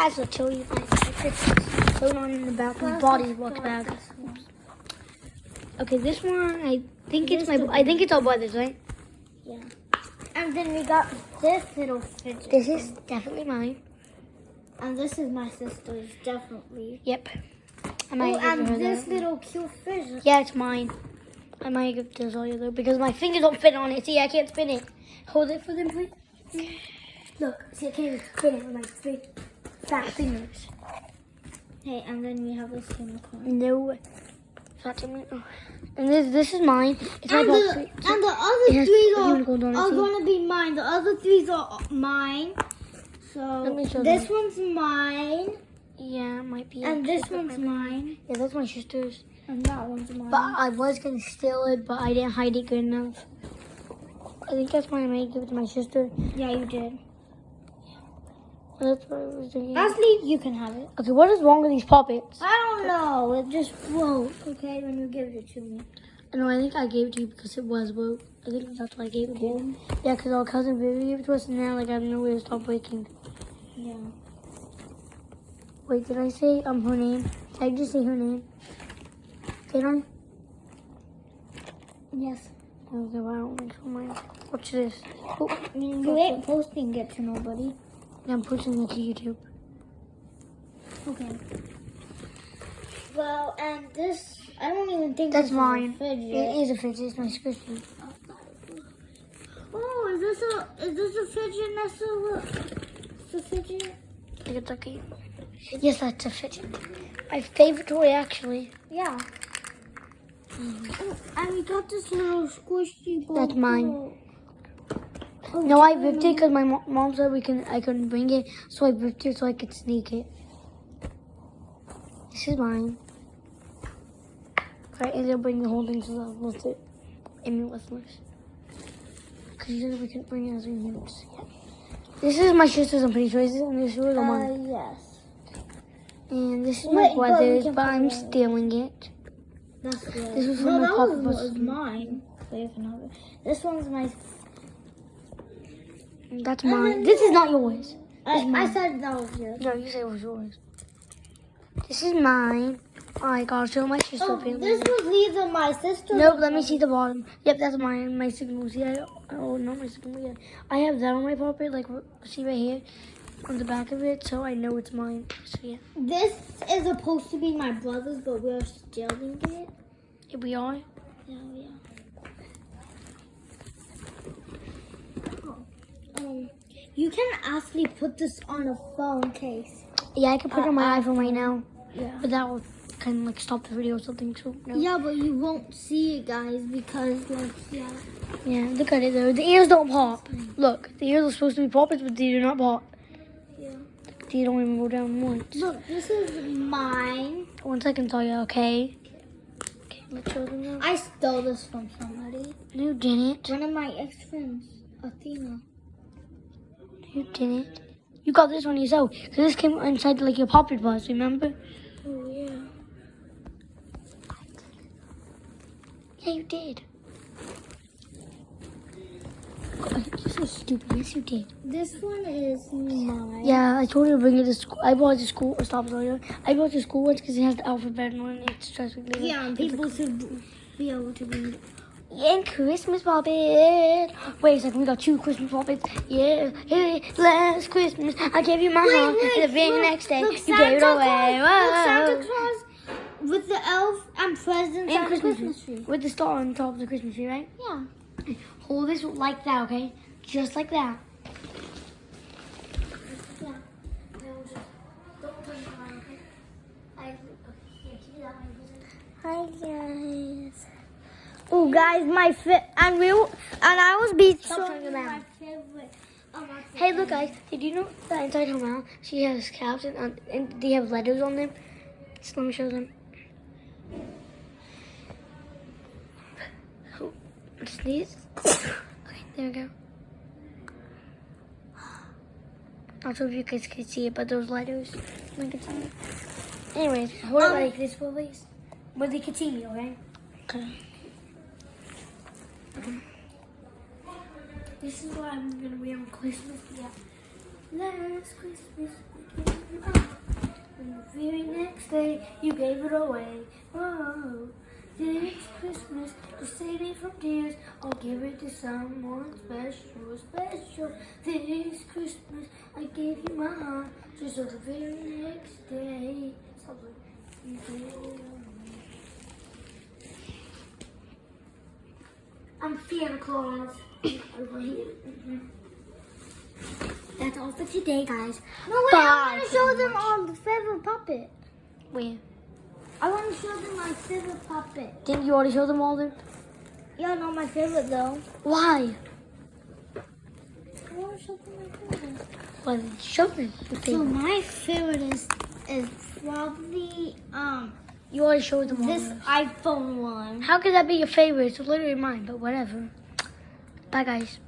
guys will show you my secrets going on in the bathroom. Body wash bag. Okay, this one I think it's our brother's, right? Yeah. And then we got this little fidget. This is definitely mine. And this is my sister's, definitely. Yep. Oh, and this little cute fidget. Yeah, it's mine. I might give this all you though because my fingers don't fit on it. See, I can't spin it. Hold it for them, please. Look, see, I can't even spin it with my big fat fingers. Hey, and then we have this unicorn. No. And this is mine. It's and, my the other three are going to be mine. The other three are mine. So let me show this them. one's mine. Yeah, it might be. And this one's mine. Yeah, that's my sister's. And that one's mine. But I was going to steal it, but I didn't hide it good enough. I think that's why I might give it to my sister. Yeah, you did. That's what I was thinking. Actually, you can have it. Okay, what is wrong with these puppets? I don't know. It just broke, okay, when you gave it to me. No, I think I gave it to you because it was broke. I think that's why I gave it to you. Yeah, because our cousin Vivi gave it to us, and now, like, I don't know where to stop breaking. Yeah. Wait, did I say her name? Did I just say her name? Did I? Yes. Okay, well, I don't think so, mine. Watch this. Oh, you ain't posting it to nobody. I'm posting it to YouTube. Okay. Well, and this, I don't even think That's this mine. is a fidget. It is a fidget. It's my squishy. Oh, is this a fidget, Nessa? Look. It's a fidget. Like a ducky. Yes, that's a fidget. My favorite toy, actually. Yeah. Oh, and we got this little squishy ball. That's mine. Oh, No, I ripped it because my mom said I couldn't bring it, so I ripped it so I could sneak it. This is mine. I ended up bringing the whole thing so that was it. I mean, worthless. Because you said we couldn't bring it as we used. Yeah. This is my sister's, I'm pretty sure. And this was the one. Yes. And this is my brother's, but I'm it. stealing it. That's good. This was from my papa. That was mine. This one's my. That's mine. This is not yours. I said that was yours. No, you said it was yours. This is mine. Alright, I'll show my sister. Oh, this was either my sister. Nope, let me see the bottom. Yep, that's mine. My signal. See, oh, not my signal. Yeah, I have that on my puppet. Like, see right here on the back of it, so I know it's mine. So yeah. This is supposed to be my brother's, but we're stealing it. Here we are. Yeah, yeah. You can actually put this on a phone case. Yeah, I can put it on my iPhone right now. Yeah. But that will kind of like stop the video or something. So no. Yeah, but you won't see it, guys, because like yeah. Yeah, look at it though. The ears don't pop. Look, the ears are supposed to be poppers, but they do not pop. Yeah. They don't even go down once. Look, this is mine. 1 second, Toya. Okay. Okay, let's show them now. I stole this from somebody. No, you didn't. One of my ex-friends, Athena. You didn't. You got this one yourself. Because this came inside like your poppet bus, remember? Oh, yeah. Yeah, you did. Oh, you're so stupid. Yes, you did. This one is mine. Yeah, I told you to bring it to school. I brought it to school. Stop, sorry. I brought it to school once because it has the alphabet on it. It's just like Yeah, and people should be able to bring it. And Christmas puppet. Wait a second, we got 2 Christmas puppets. Yeah, hey, last Christmas I gave you my heart, and the very next day you gave it away. Look, Santa Claus with the elf and presents And on the Christmas tree. with the star on top of the Christmas tree, right? Yeah. Hold this like that, okay? Just like that. Yeah. Hi guys. Oh guys, my and I was being showing you my favorite. Hey, look, guys. Did you know that inside her mouth she has caps and they have letters on them? So let me show them. Oh, sneeze. Okay, there we go. Not sure if you guys can see it, but those letters. Anyways, hold it like this, please. Where they can see me, okay? Okay. This is what I'm gonna wear on Christmas. Yeah. Last Christmas. very next day, you gave it away. Oh, this Christmas, to save me from tears, I'll give it to someone special, special. This Christmas, I gave you my heart, just so the very next day, something you gave it away. I'm Santa Claus. Over here. That's all for today, guys. No, wait, I want to show them all the favorite puppet. Where? I want to show them my favorite puppet. Didn't you already show them all them? Yeah, not my favorite though. Why? I want to show them my favorite. Well, show them. So my favorite is probably You already showed them all. this those. iPhone one. How could that be your favorite? It's literally mine, but whatever. Bye, guys.